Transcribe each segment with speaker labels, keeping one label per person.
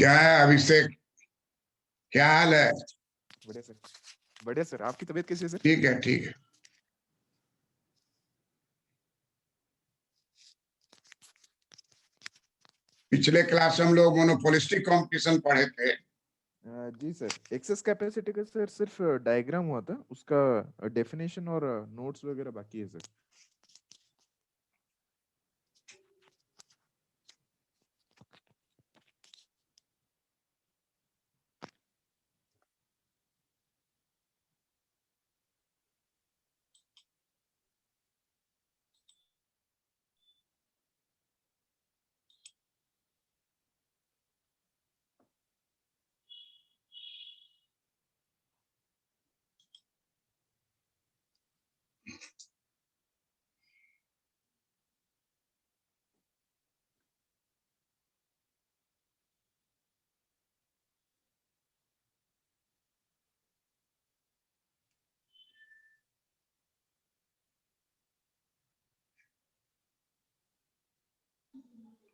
Speaker 1: क्या है अभिषेक, क्या हाल है?
Speaker 2: बढ़िया सर, बढ़िया सर। आपकी तबीयत कैसी है सर?
Speaker 1: ठीक है, ठीक है। पिछले क्लास में हम लोग मोनोपोलिस्टिक कंपटीशन पढ़े थे।
Speaker 2: जी सर, एक्सेस कैपेसिटी का सर सिर्फ डायग्राम हुआ था, उसका डेफिनेशन और नोट्स वगैरह बाकी है सर।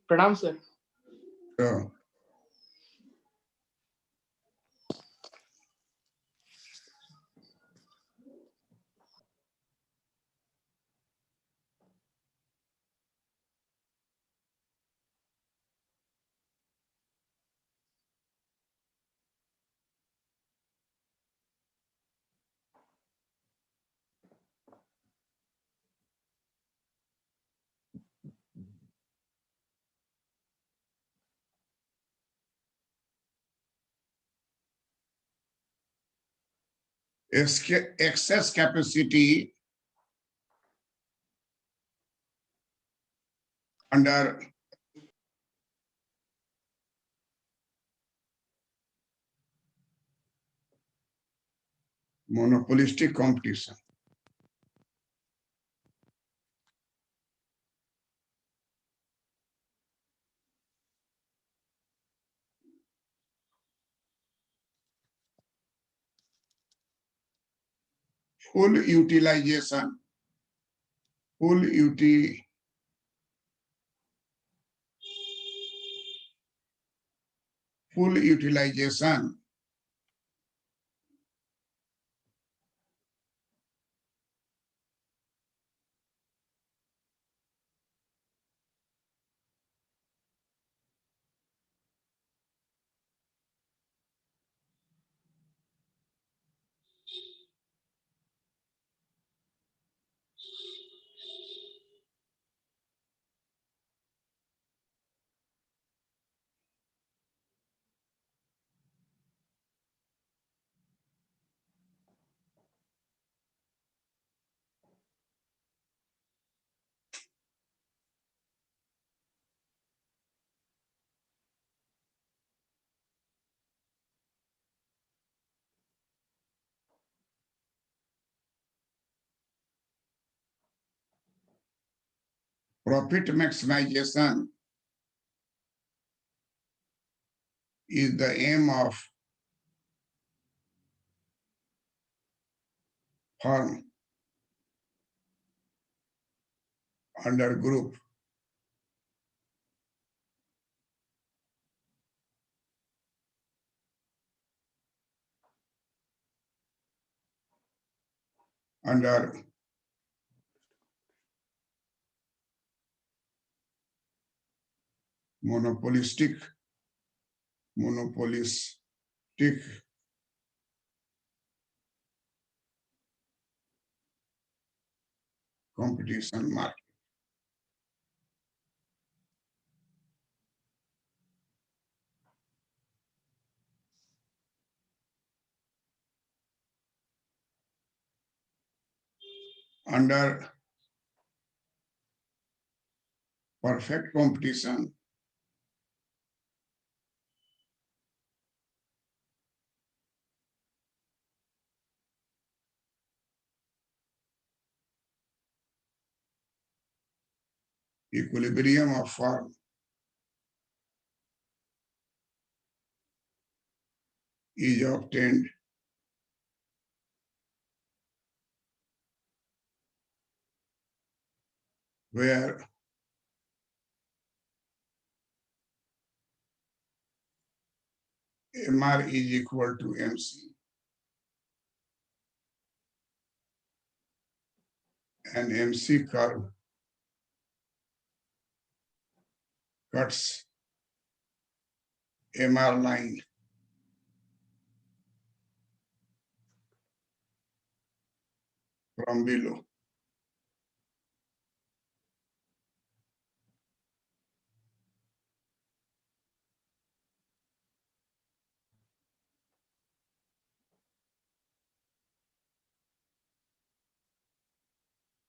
Speaker 3: प्रणाम सर।
Speaker 1: तो excess capacity under monopolistic competition. Full utilization, full utilization profit maximization is the aim of firm under group. Under monopolistic competition market. Under perfect competition, equilibrium of firm is obtained where MR is equal to MC. And MC curve cuts MR line from below.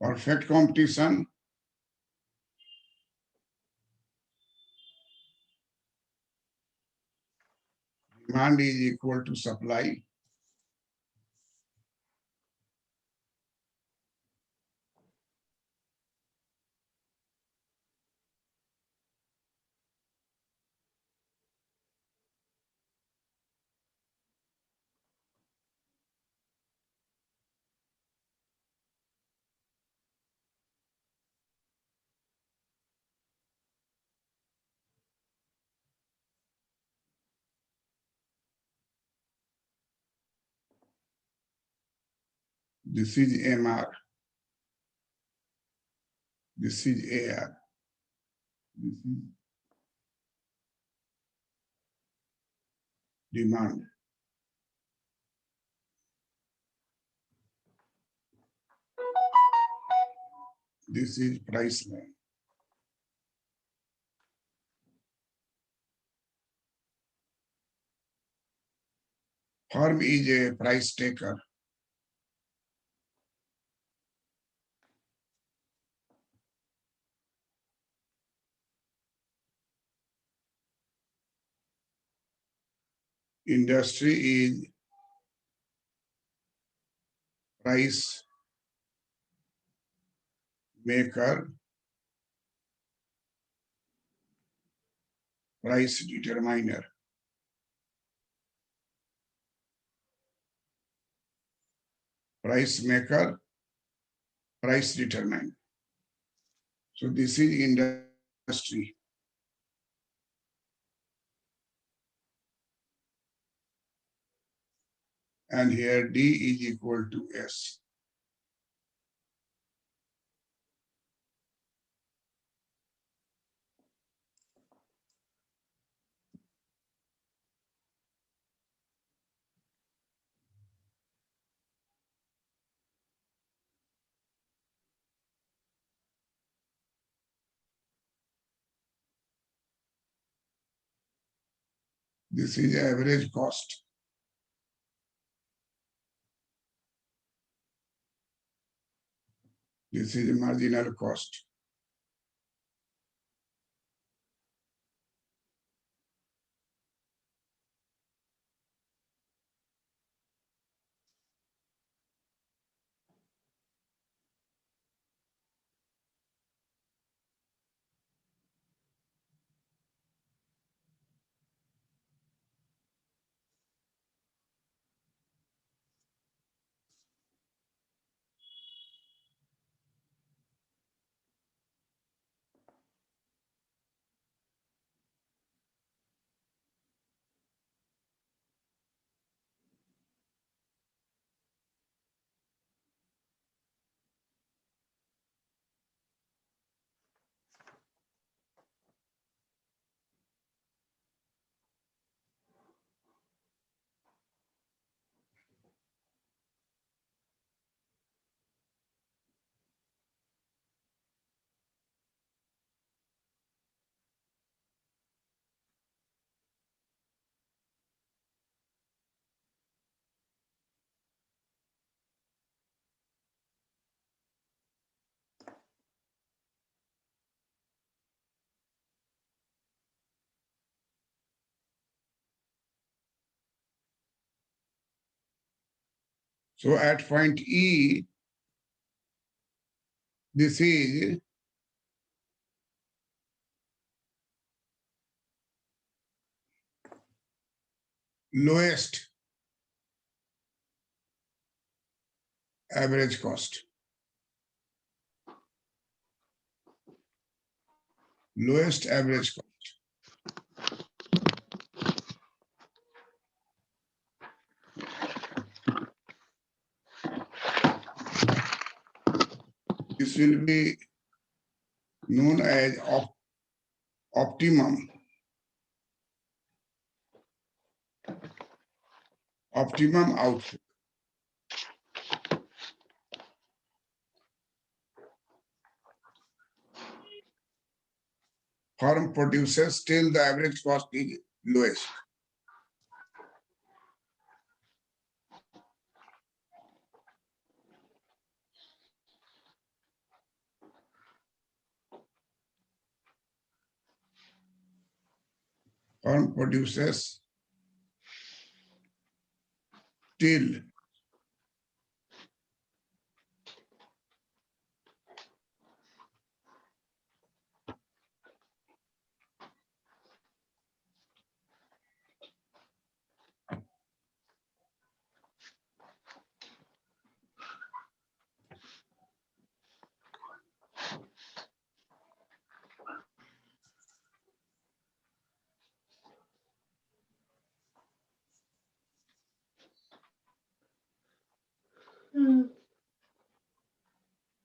Speaker 1: Perfect competition. Demand is equal to supply. This is MR. This is AR. This is demand. This is price line. Firm is a price taker. Industry is price maker, price determiner. Price maker, price determiner. So this is industry. And here D is equal to S. This is average cost. This is marginal cost. So at point E, this is lowest average cost. Lowest average cost. This will be known as optimum output. Firm produces still the average cost is lowest. Firm produces still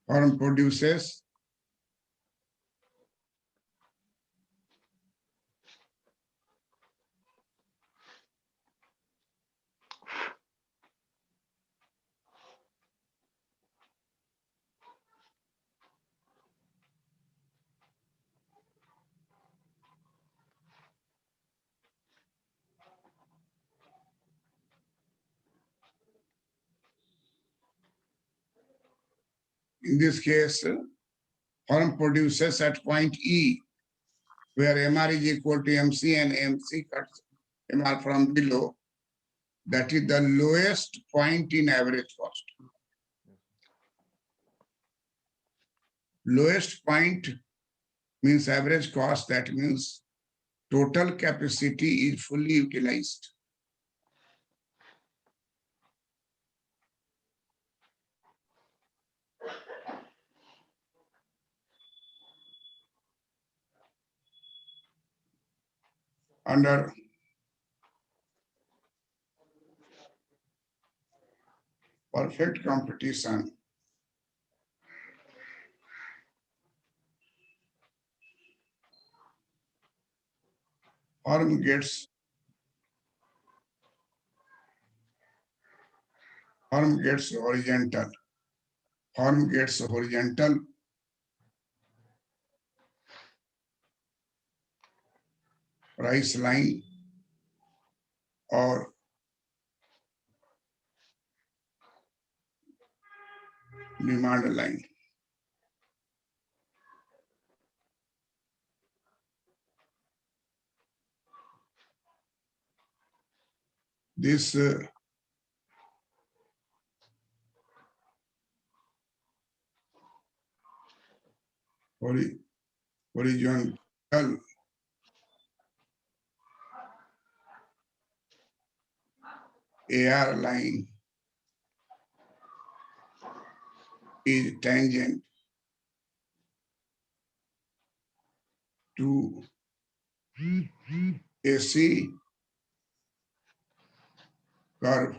Speaker 1: firm produces in this case, firm produces at point E, where MR is equal to MC and MC cuts MR from below. That is the lowest point in average cost. Lowest point means average cost. That means total capacity is fully utilized. Under perfect competition, firm gets horizontal. Firm gets horizontal price line or demand line. This horizontal AR line is tangent to AC curve.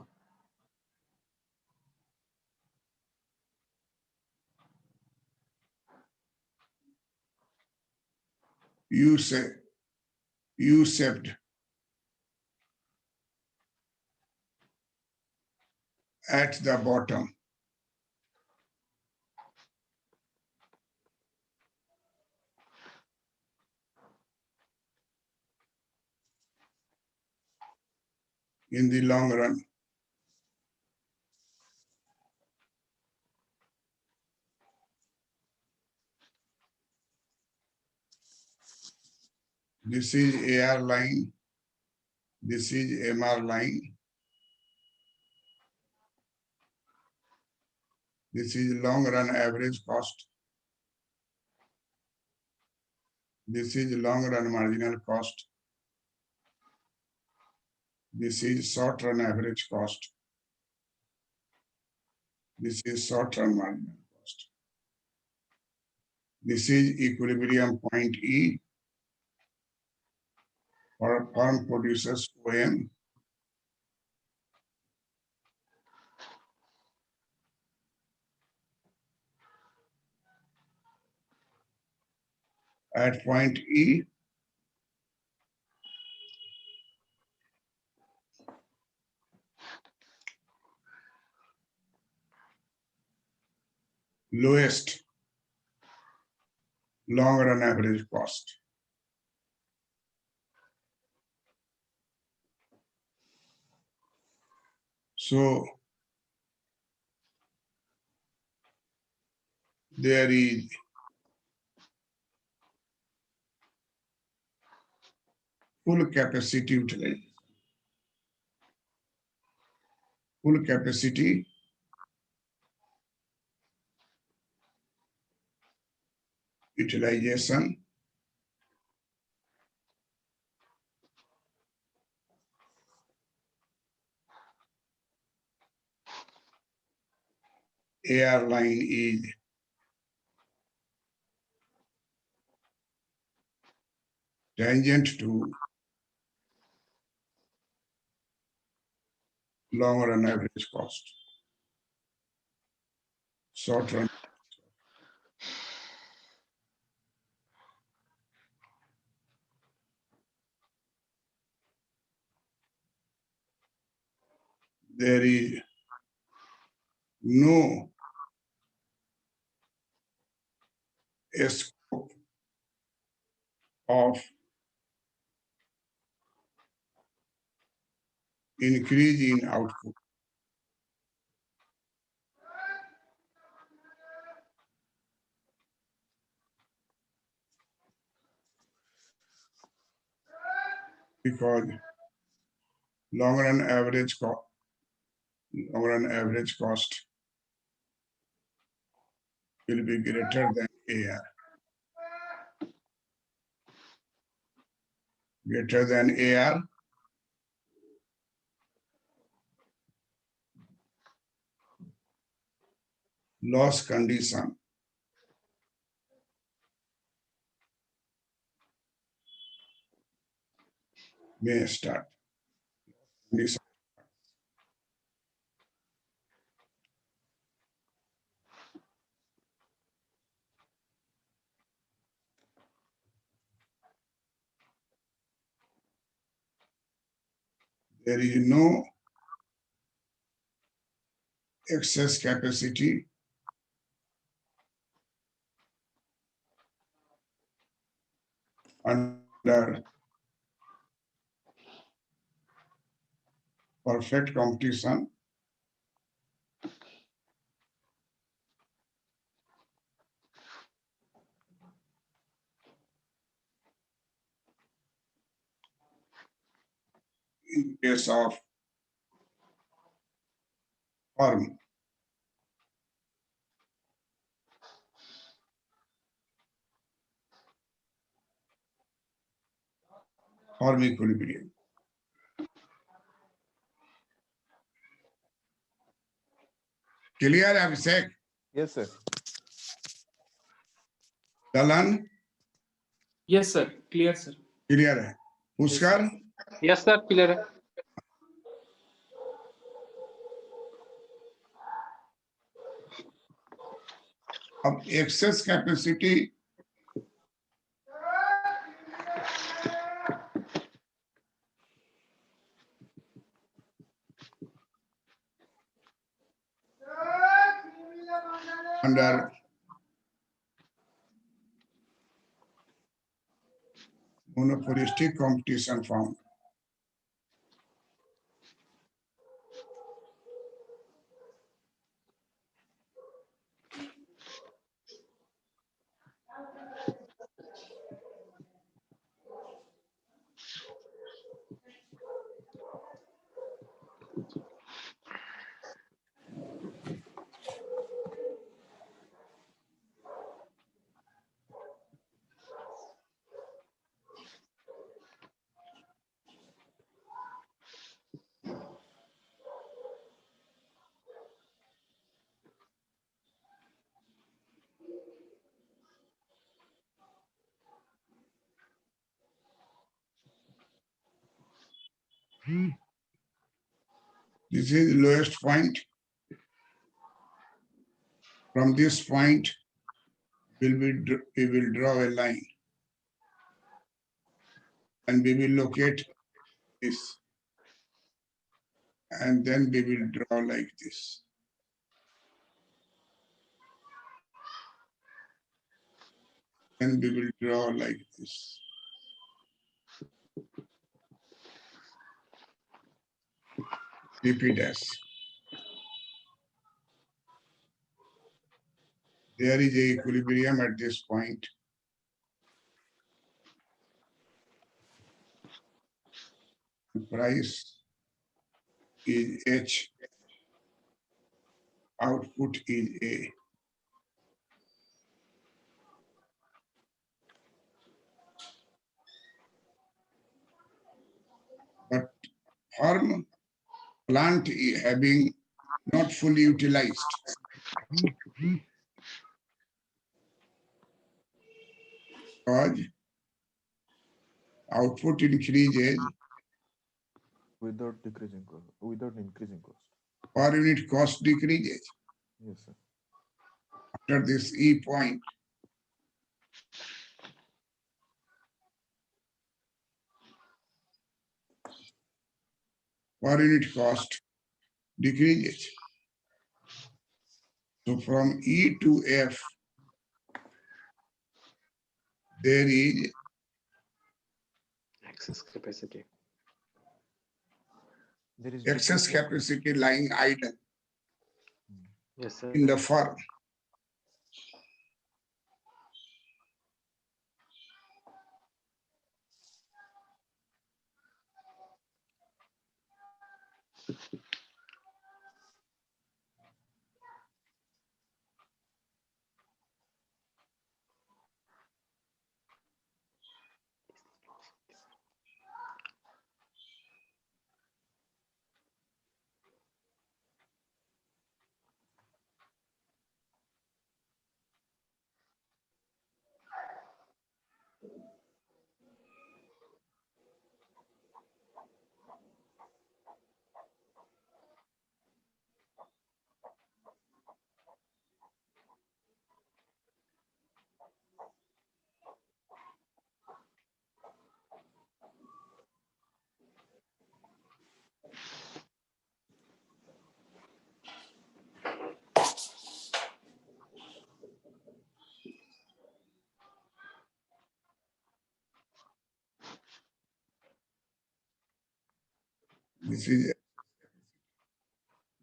Speaker 1: U-shaped at the bottom. In the long run, this is AR line, this is MR line, this is long run average cost, this is long run marginal cost, this is short run average cost, this is short run marginal cost. This is equilibrium point E for firm produces OM. at point E. Lowest long run average cost. So there is full capacity utilization. Full capacity utilization airline is tangent to long run average cost. Short run. There is no scope of increase in output. Because long run average cost will be greater than AR. Greater than AR. Loss condition may start. Condition. There is no excess capacity under perfect competition. In case of firm equilibrium. Clear, Abhishek?
Speaker 2: Yes, sir.
Speaker 1: Dalan?
Speaker 3: Yes, sir. Clear, sir.
Speaker 1: Clear है. Pushkar?
Speaker 3: Yes, sir. Clear है.
Speaker 1: अब excess capacity under monopolistic competition found. This is lowest point. From this point, we will draw a line. and we will locate this, and then we will draw like this. Then we will draw like this. BP dash. There is a equilibrium at this point. The price is H, output is A. But farm plant having not fully utilized. Because output increases,
Speaker 2: without decreasing cost, without increasing cost.
Speaker 1: per unit cost decreases.
Speaker 2: Yes, sir.
Speaker 1: After this E point, per unit cost decreases. So from E to F, there is
Speaker 3: Excess capacity.
Speaker 2: There is
Speaker 1: excess
Speaker 2: decreasing-
Speaker 1: capacity lying idle
Speaker 3: Yes, sir.
Speaker 1: in the firm.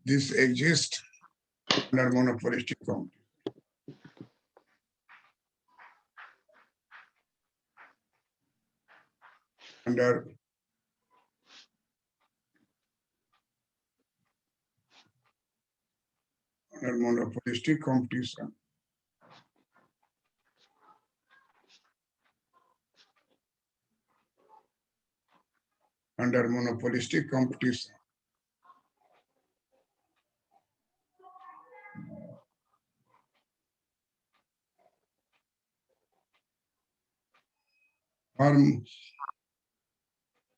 Speaker 1: This exists under monopolistic company. Under monopolistic competition. Under monopolistic competition. Firm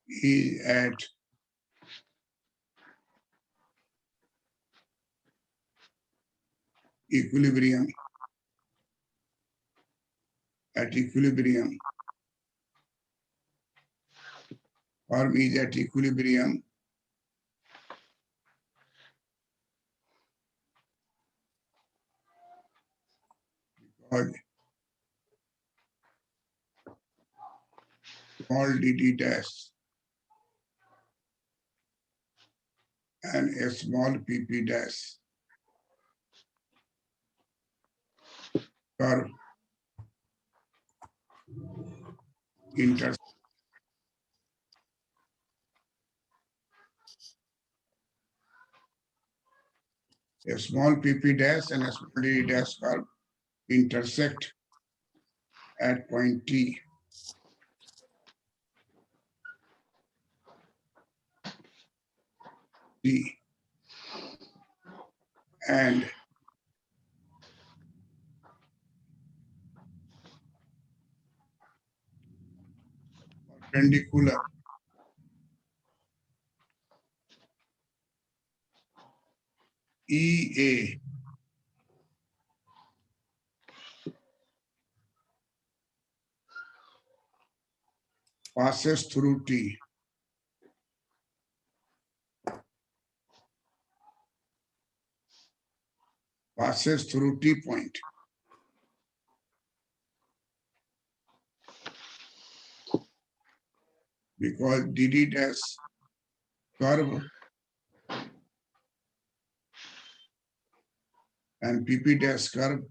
Speaker 1: is at equilibrium. At equilibrium. Firm is at equilibrium. Because small dd dash and a small pp dash curve intersect. A small pp dash and a small dd dash curve intersect at point T. T. And perpendicular EA passes through T. Passes through T point. Because DD dash curve and PP dash curve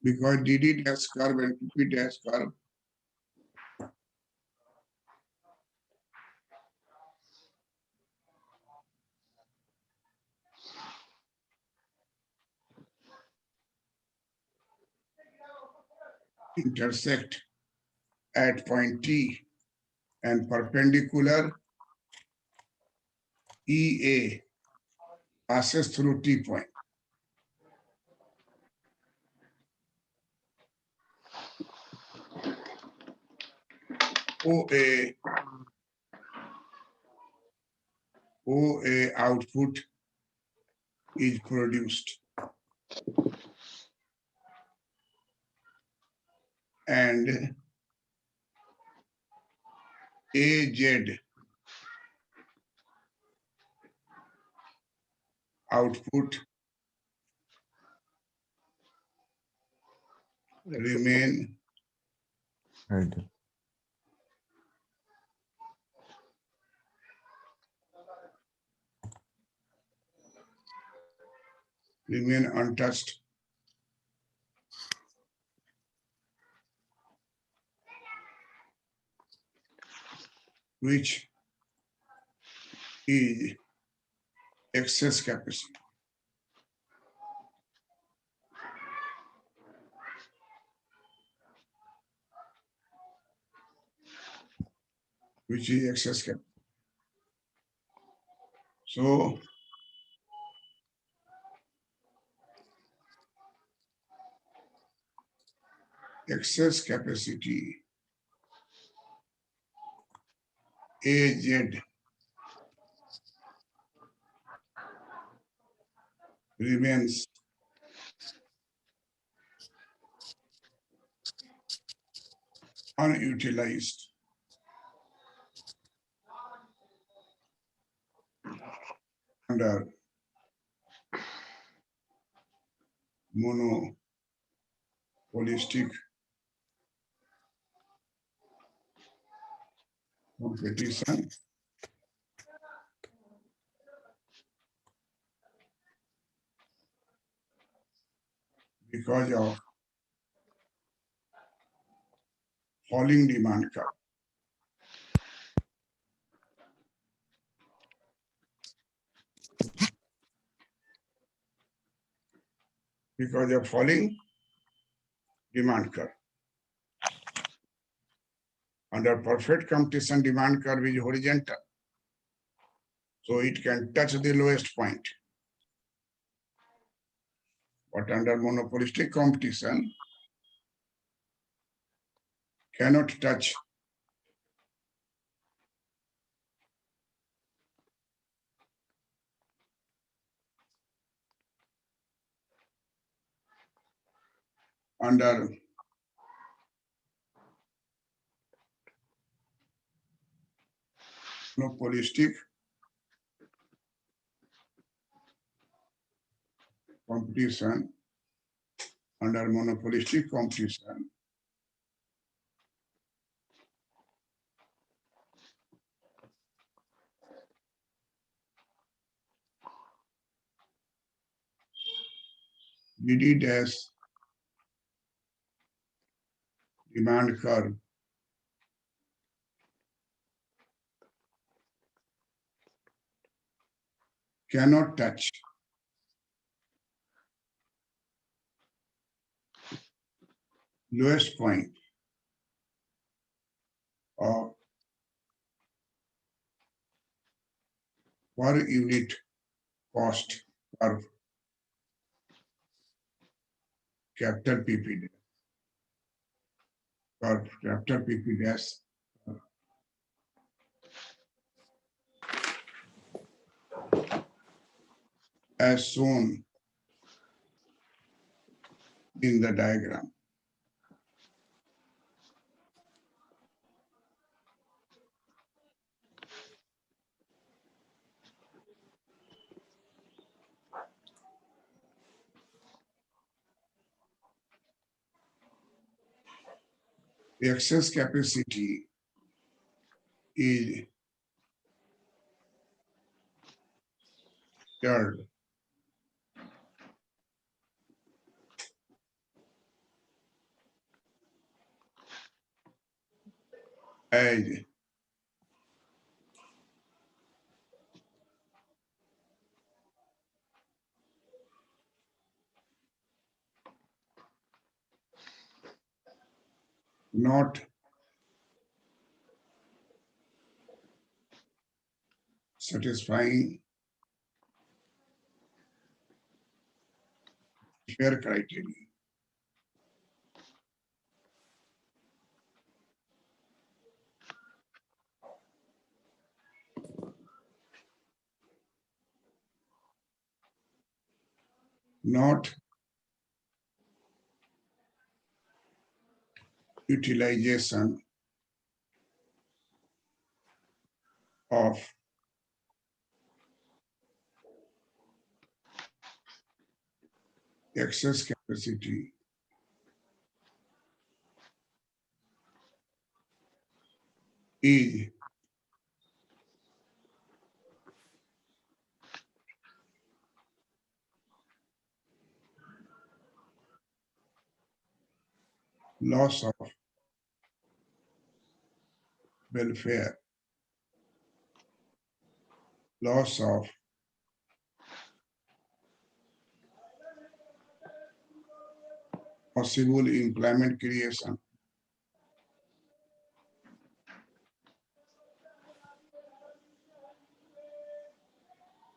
Speaker 1: because DD dash curve and PP dash curve intersect at point T and perpendicular EA passes through T point. OA output is produced and AZ output remain
Speaker 2: Idle.
Speaker 1: untouched. Which is excess capacity. Which is excess capacity. So excess capacity AZ remains unutilized under monopolistic competition because of falling demand curve. Because of falling demand curve. Under perfect competition, demand curve is horizontal. So it can touch the lowest point. But under monopolistic competition, cannot touch under monopolistic competition, under monopolistic competition, DD dash demand curve cannot touch lowest point of per unit cost per capital PP dash, per capital PP dash as shown in the diagram. The excess capacity is shared as not satisfying fair criteria. Not utilization of excess capacity is loss of welfare, loss of possible employment creation,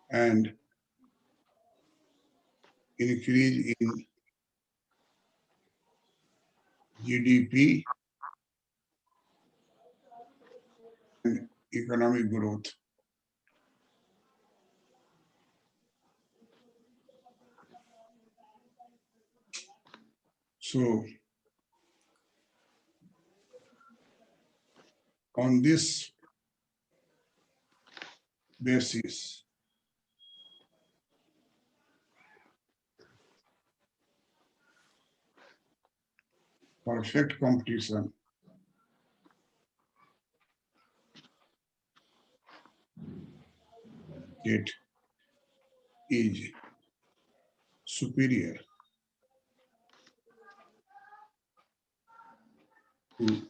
Speaker 1: and increase in GDP and economic growth. So on this basis, perfect competition it is superior to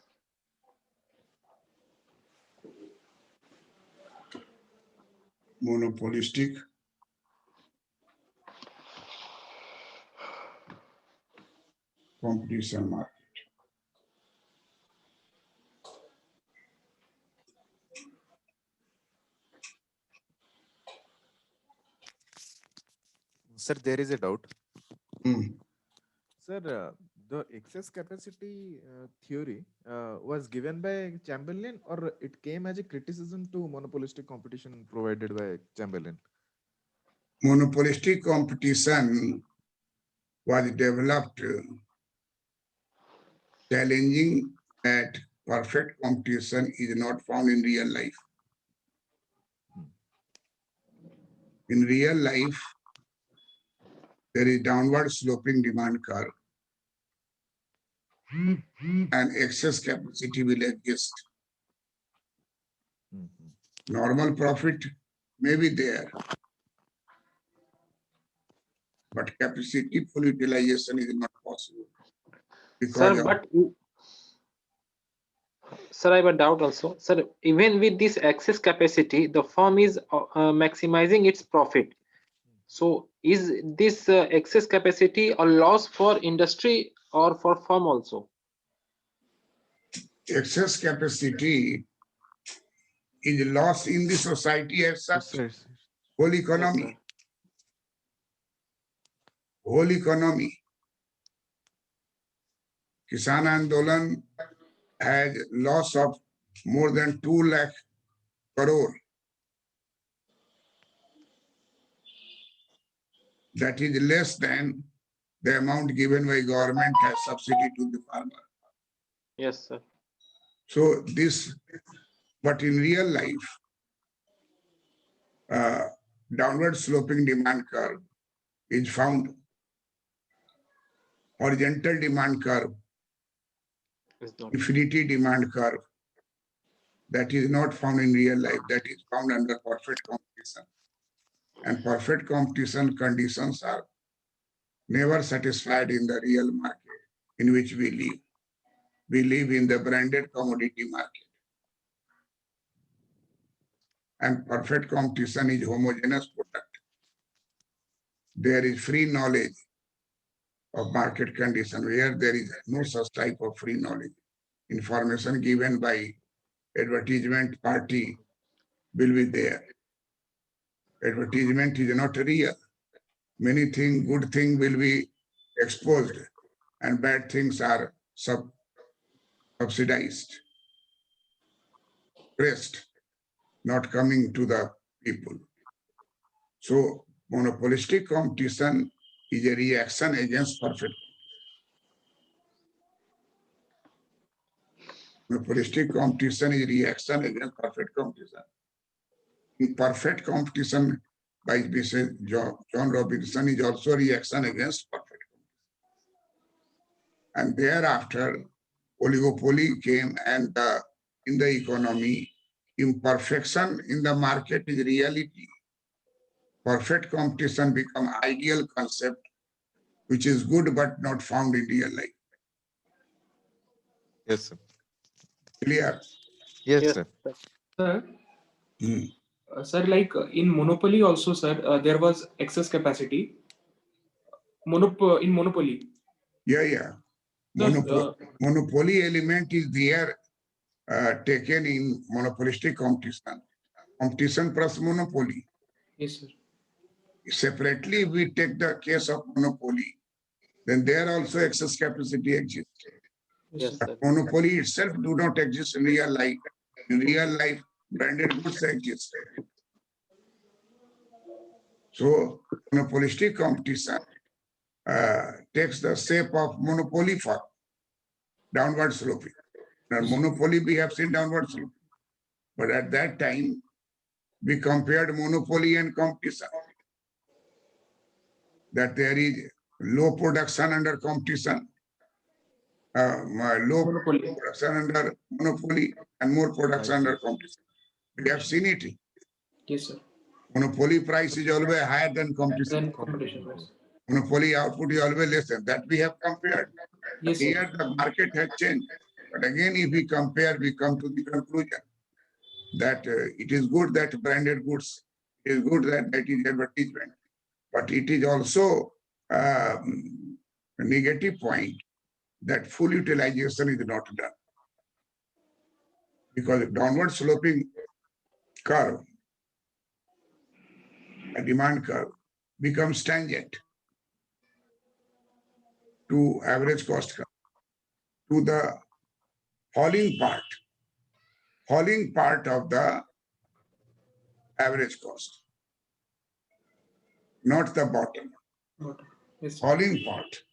Speaker 1: monopolistic competition market.
Speaker 2: Sir, there is a doubt.
Speaker 1: Hmm.
Speaker 2: Sir, the excess capacity theory was given by Chamberlain, or it came as a criticism to monopolistic competition provided by Chamberlain?
Speaker 1: Monopolistic competition was developed challenging that perfect competition is not found in real life. In real life, there is downward sloping demand curve and excess capacity will exist. Normal profit may be there, but capacity full utilization is not possible. Because
Speaker 3: Sir, sir, I have a doubt also. Sir, even with this excess capacity, the firm is maximizing its profit. So is this excess capacity a loss for industry or for firm also?
Speaker 1: excess capacity is loss in the society as such,
Speaker 2: Society.
Speaker 1: whole
Speaker 3: Yes,
Speaker 1: economy,
Speaker 3: sir.
Speaker 1: whole economy. Kisan Andolan has loss of more than 2 lakh crore. That is less than the amount given by government as subsidy to the farmer.
Speaker 3: Yes, sir.
Speaker 1: So this, but in real life, downward sloping demand curve is found. Horizontal demand curve,
Speaker 3: It's not.
Speaker 1: infinity demand curve, that is not found in real life, that is found under perfect competition. And perfect competition conditions are never satisfied in the real market in which we live. We live in the branded commodity market. And perfect competition is homogeneous product. There is free knowledge of market condition where there is no such type of free knowledge. Information given by advertisement party will be there. Advertisement is not real. Many things, good things will be exposed and bad things are subsidized, pressed, not coming to the people. So monopolistic competition is a reaction against perfect. Monopolistic competition is a reaction against perfect competition. In perfect competition, by John Robinson, is also a reaction against perfect competition. And thereafter, oligopoly came, and in the economy, imperfection in the market is reality. Perfect competition become ideal concept, which is good but not found in real life.
Speaker 2: Yes, sir.
Speaker 1: Clear?
Speaker 2: Yes,
Speaker 3: Yes,
Speaker 2: sir.
Speaker 3: sir.
Speaker 4: Sir,
Speaker 1: Hmm.
Speaker 4: sir, like in monopoly also, sir, there was excess capacity. In monopoly,
Speaker 1: Yeah.
Speaker 4: sir,
Speaker 1: Monopoly element is there taken in monopolistic competition. Competition plus monopoly.
Speaker 4: yes, sir.
Speaker 1: Separately, we take the case of monopoly. Then there also excess capacity exists.
Speaker 4: Yes,
Speaker 3: Yes,
Speaker 4: sir.
Speaker 3: sir.
Speaker 1: Monopoly itself do not exist in real life. In real life, branded goods exist. So monopolistic competition takes the shape of monopoly for downward sloping. Now, monopoly we have seen downward sloping. But at that time, we compared monopoly and competition. That there is low production under competition, low
Speaker 4: Monopoly.
Speaker 1: production under monopoly, and more production under competition. We have seen it.
Speaker 4: Yes, sir.
Speaker 1: Monopoly price is always higher than competition.
Speaker 4: Then competition price.
Speaker 1: Monopoly output is always less than that. We have compared.
Speaker 4: Yes, sir.
Speaker 1: Here the market has changed. But again, if we compare, we come to the conclusion that it is good that branded goods, it is good that it is advertisement, but it is also a negative point that full utilization is not done. Because downward sloping curve, a demand curve, becomes tangent to average cost curve, to the falling part of the average cost, not the bottom,
Speaker 4: Yes, sir.
Speaker 1: falling part.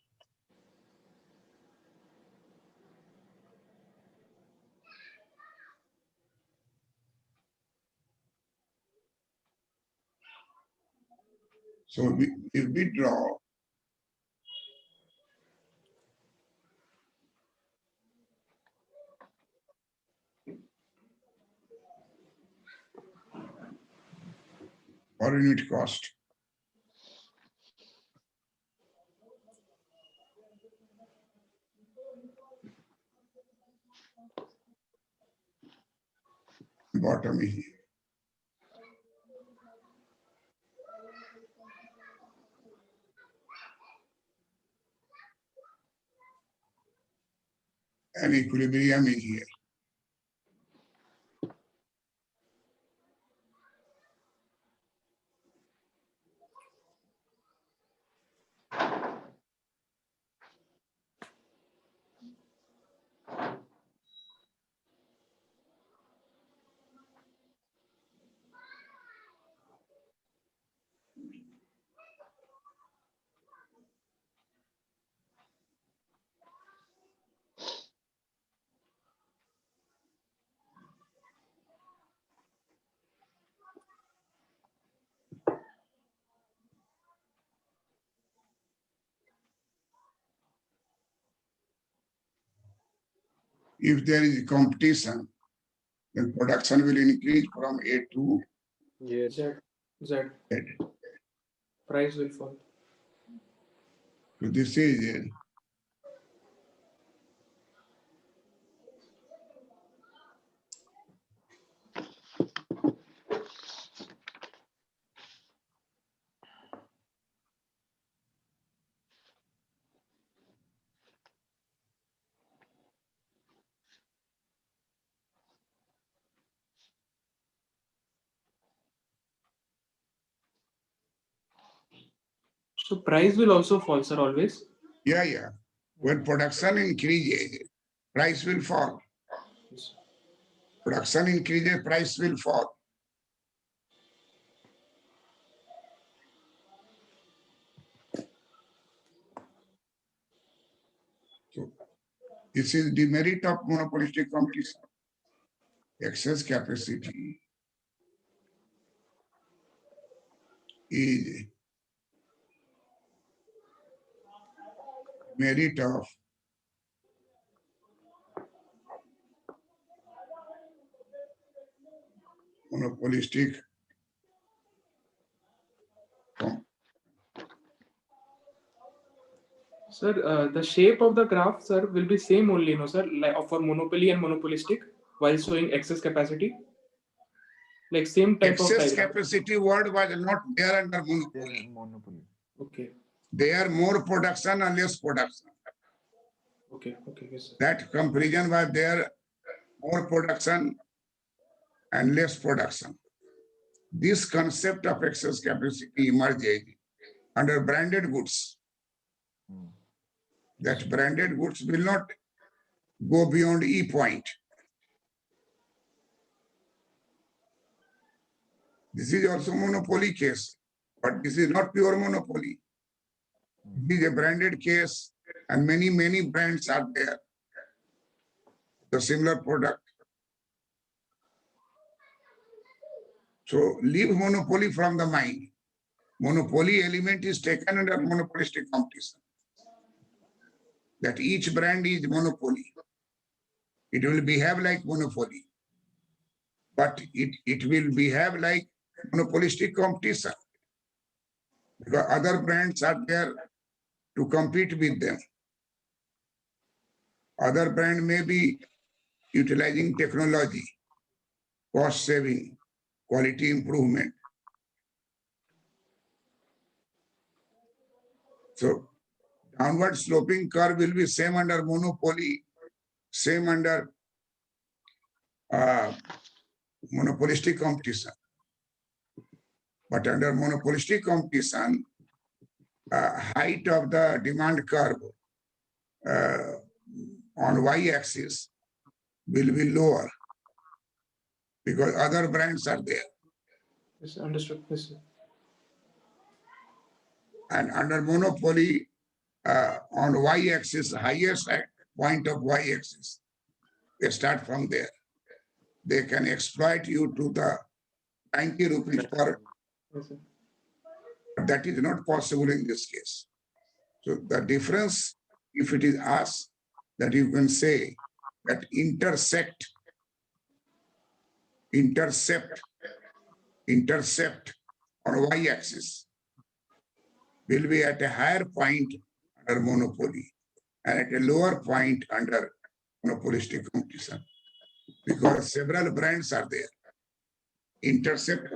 Speaker 1: So if we draw per unit cost, bottom is here. And equilibrium is here. if there is competition, then production will increase from A to
Speaker 3: Yeah.
Speaker 4: Z. Z.
Speaker 1: Z.
Speaker 4: Price will fall.
Speaker 1: So this is
Speaker 4: So price will also fall, sir, always.
Speaker 1: yeah. When production increases, price will fall.
Speaker 4: Yes.
Speaker 1: Production increases, price will fall. So this is the merit of monopolistic competition. Excess capacity is merit of monopolistic
Speaker 4: Sir, the shape of the graph, sir, will be same only, no, sir, like for monopoly and monopolistic while showing excess capacity. Like same type of
Speaker 1: excess
Speaker 4: diagram.
Speaker 1: capacity word was not there under
Speaker 2: There
Speaker 1: monopoly.
Speaker 2: in monopoly.
Speaker 4: Okay.
Speaker 1: There more production and less production.
Speaker 4: Okay. Yes, sir.
Speaker 1: That comparison was there, more production and less production. This concept of excess capacity emerged under branded goods.
Speaker 2: Hmm.
Speaker 1: That branded goods will not go beyond E point. This is also monopoly case, but this is not pure monopoly. This is a branded case and many brands are there. The similar product. So leave monopoly from the mind. Monopoly element is taken under monopolistic competition. That each brand is monopoly. It will behave like monopoly. But it will behave like monopolistic competition. Because other brands are there to compete with them. Other brand may be utilizing technology, cost saving, quality improvement. So downward sloping curve will be same under monopoly, same under monopolistic competition. But under monopolistic competition, height of the demand curve on y-axis will be lower because other brands are there.
Speaker 4: Yes, understood. Yes, sir.
Speaker 1: And under monopoly, on y-axis, highest point of y-axis, they start from there. They can exploit you to the 90 rupees per.
Speaker 4: Yes, sir.
Speaker 1: That is not possible in this case. So the difference, if it is asked, that you can say that intercept on y-axis will be at a higher point under monopoly and at a lower point under monopolistic competition because several brands are there. Intercept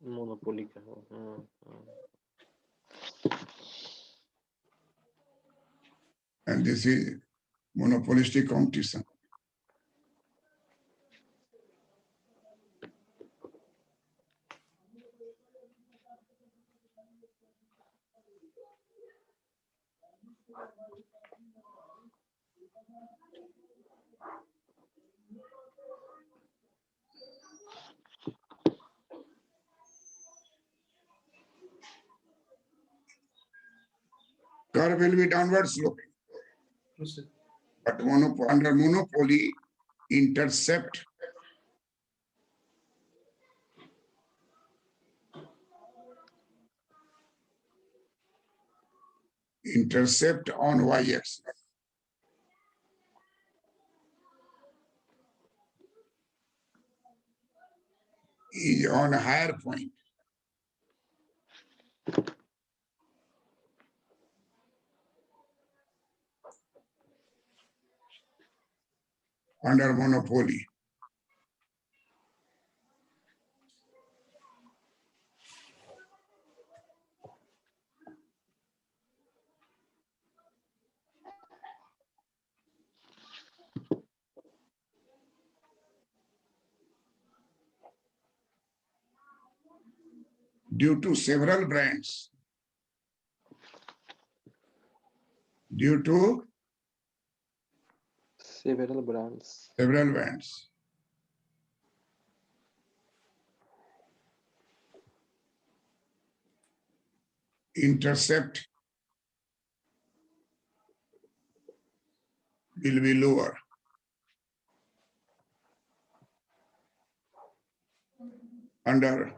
Speaker 3: monopoly का हो
Speaker 1: and this is monopolistic competition. curve will be downward sloping.
Speaker 4: Yes, sir.
Speaker 1: But under monopoly, intercept on y-axis is on a higher point. Under monopoly. Due to several brands. Due to
Speaker 3: Several brands.
Speaker 1: several brands. Intercept will be lower. Under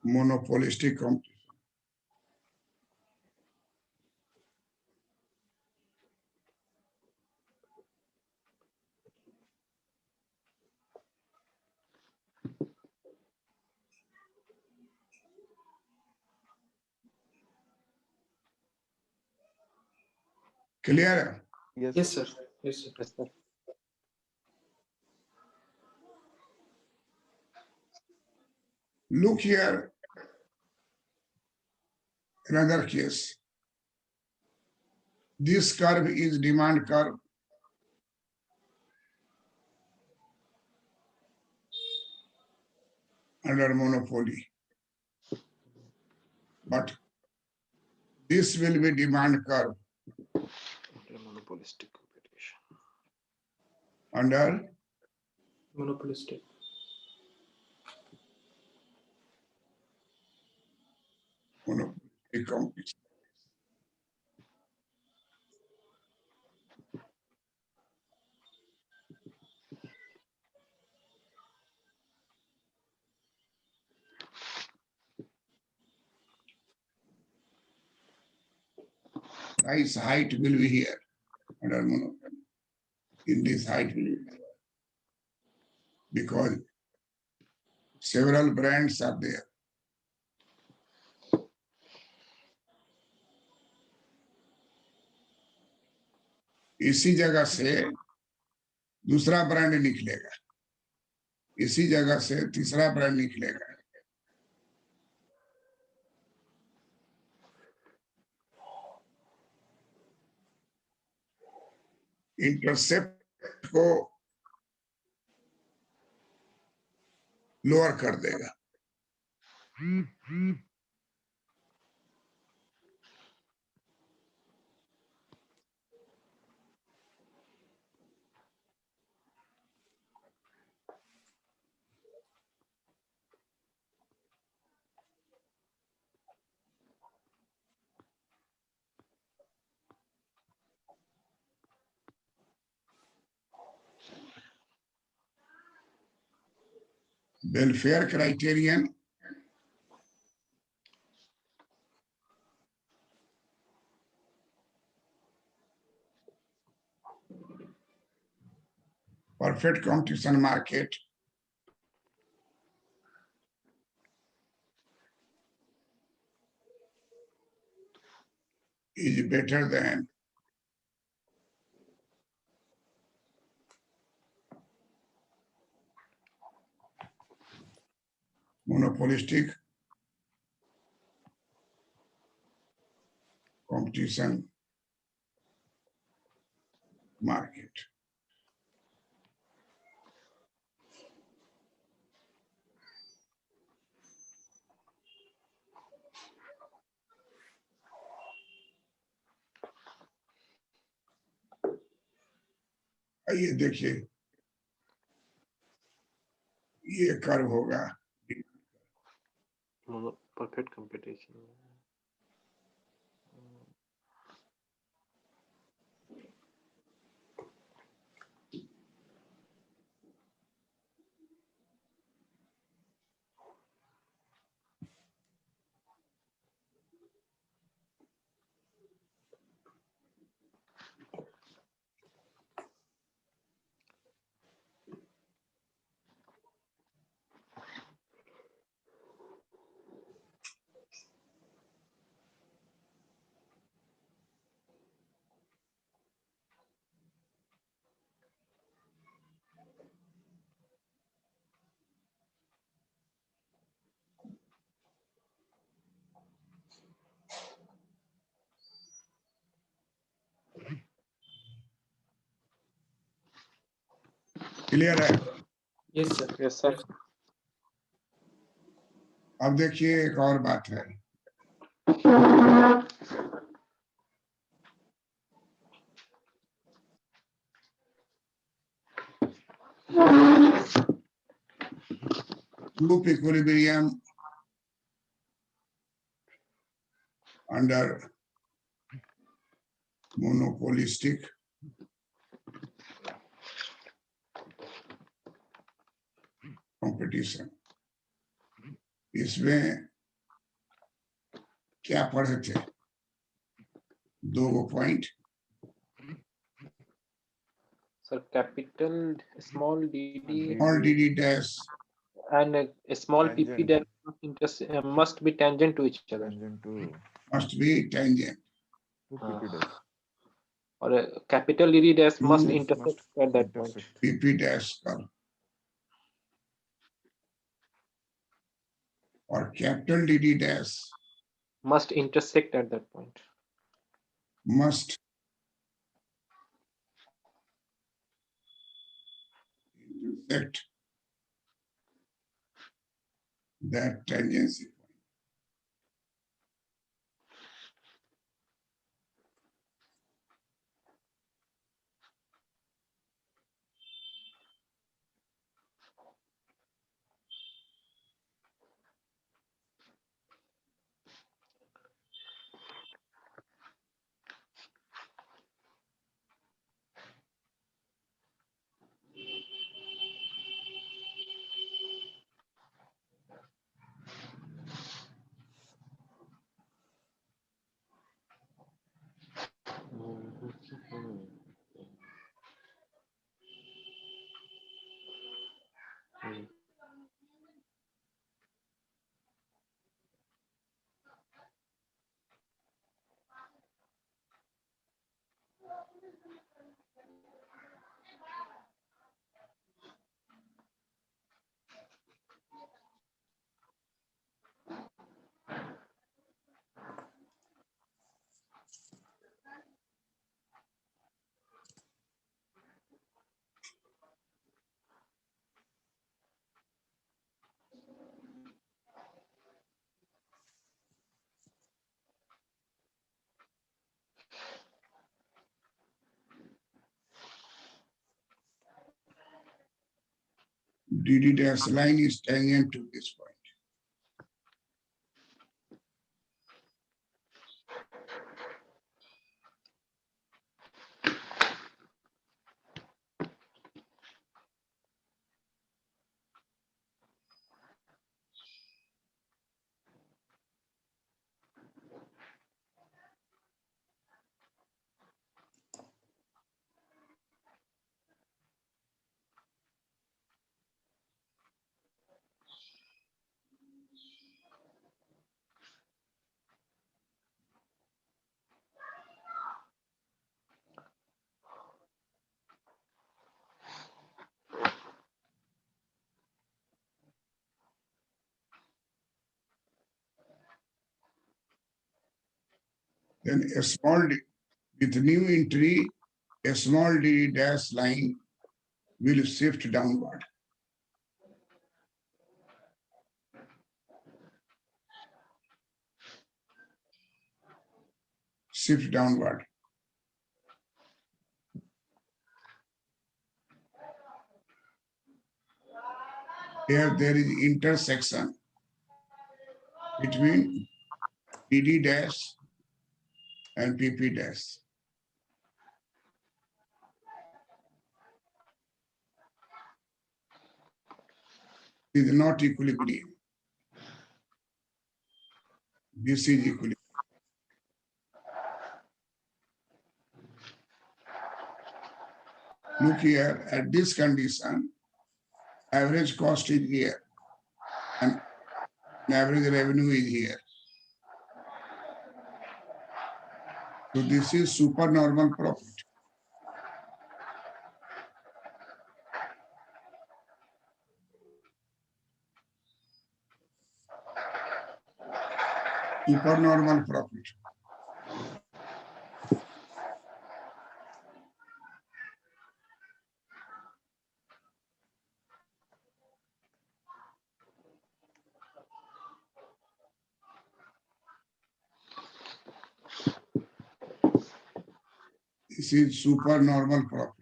Speaker 1: monopolistic competition. Clear?
Speaker 2: Yes,
Speaker 4: Yes, sir. Yes, sir.
Speaker 3: Yes, sir.
Speaker 1: Look here, another case. This curve is demand curve. Under monopoly. But this will be demand curve
Speaker 3: Monopolistic competition.
Speaker 1: under
Speaker 4: Monopolistic.
Speaker 1: monopolistic competition. Price height will be here under monopoly. In this height will be there. Because several brands are there. इसी जगह से दूसरा brand निकलेगा, इसी जगह से तीसरा brand निकलेगा. इंटरसेप्ट को लोअर कर देगा. Welfare criterion perfect competition market is better than monopolistic competition market. आइए देखिए, ये कर्व होगा
Speaker 3: Perfect competition.
Speaker 1: क्लियर है?
Speaker 4: Yes, sir.
Speaker 3: Yes, sir.
Speaker 1: अब देखिए एक और बात है, group equilibrium under monopolistic competition. इसमें क्या पढ़े थे? दो point,
Speaker 3: Sir, capital small dd
Speaker 1: और dd dash
Speaker 3: and a small pp
Speaker 2: Tangent.
Speaker 3: that must be tangent to each other.
Speaker 2: Tangent to
Speaker 1: must be tangent.
Speaker 2: PP dash.
Speaker 3: Or a capital dd dash must
Speaker 1: To
Speaker 3: intersect at that point.
Speaker 2: intersect.
Speaker 1: pp dash कर, और capital dd dash
Speaker 3: Must intersect at that point.
Speaker 1: must intersect that tangency. dd dash line is tangent to this point. Then a small with new entry, a small d dash line will shift downward. Shift downward. Here there is intersection between PD dash and PP dash. Is not equilibrium. This is equilibrium. Look here, at this condition, average cost is here and average revenue is here. So this is supernormal profit. Supernormal profit. This is supernormal profit.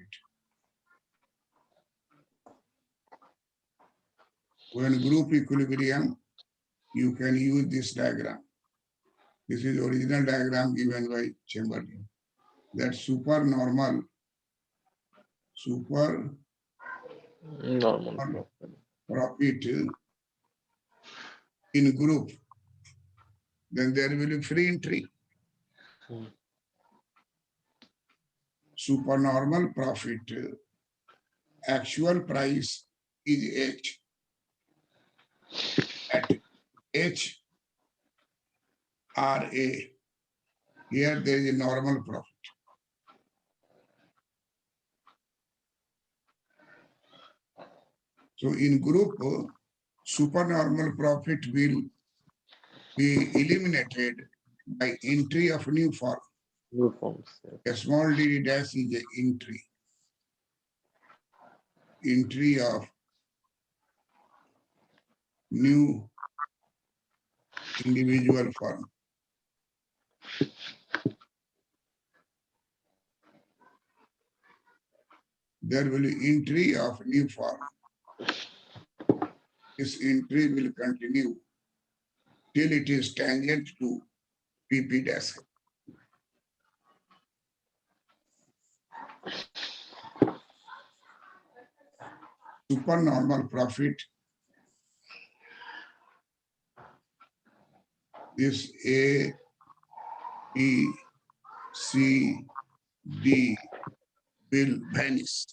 Speaker 1: When group equilibrium, you can use this diagram. This is original diagram given by Chamberlain. That supernormal
Speaker 3: Normal.
Speaker 1: profit in group, then there will be free entry. Supernormal profit, actual price is H. At H RA, here there is a normal profit. So in group, supernormal profit will be eliminated by entry of new form.
Speaker 3: New forms.
Speaker 1: A small d dash is a entry of new individual form. There will be entry of new form. This entry will continue till it is tangent to PP dash. Supernormal profit is A, B, C, D will vanish.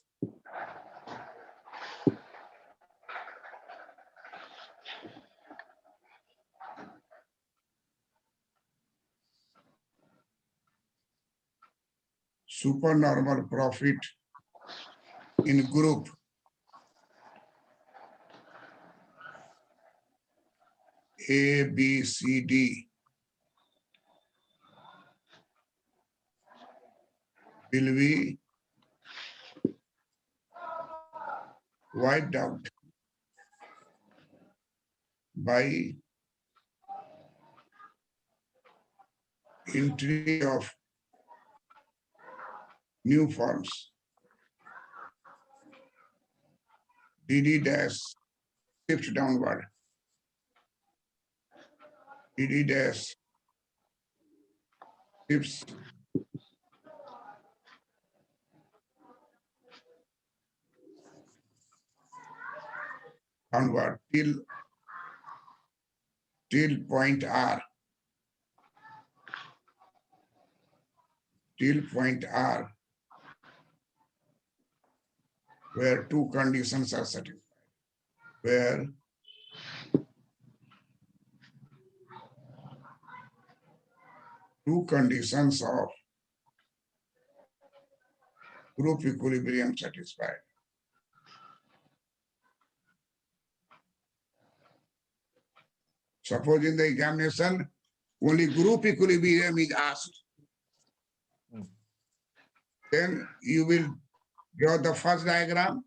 Speaker 1: Supernormal profit in group A, B, C, D will be wiped out by entry of new forms. DD dash shift downward. DD dash shifts downward till point R. Till point R, where two conditions are satisfied. Where two conditions of group equilibrium satisfied. Suppose in the examination, only group equilibrium is asked. Then you will draw the first diagram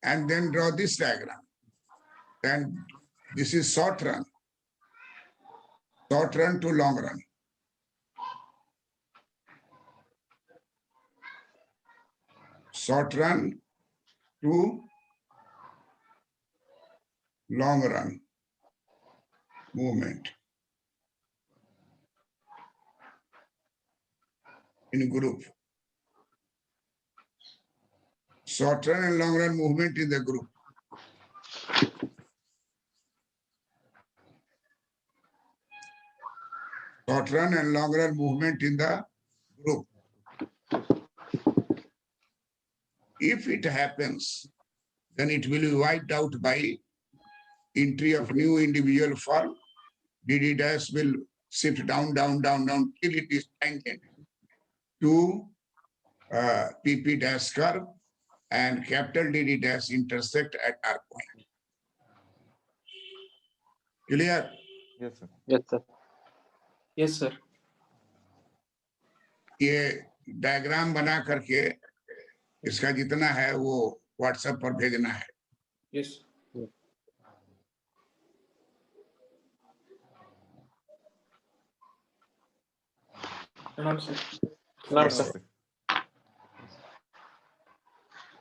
Speaker 1: and then draw this diagram. And this is short run to long run. Short run to long run movement. in group. Short run and long run movement in the group. Short run and long run movement in the group. If it happens, then it will be wiped out by entry of new individual firm. DD dash will shift down, down, down, down till it is tangent to PP dash curve, and capital DD dash intersect at R point. Clear?
Speaker 2: Yes, sir.
Speaker 3: Yes, sir.
Speaker 4: Yes, sir.
Speaker 1: ये diagram बना करके इसका जितना है वो WhatsApp पर भेजना है.
Speaker 4: Yes. Pranam, sir.
Speaker 3: Pranam, sir.
Speaker 2: Namaste.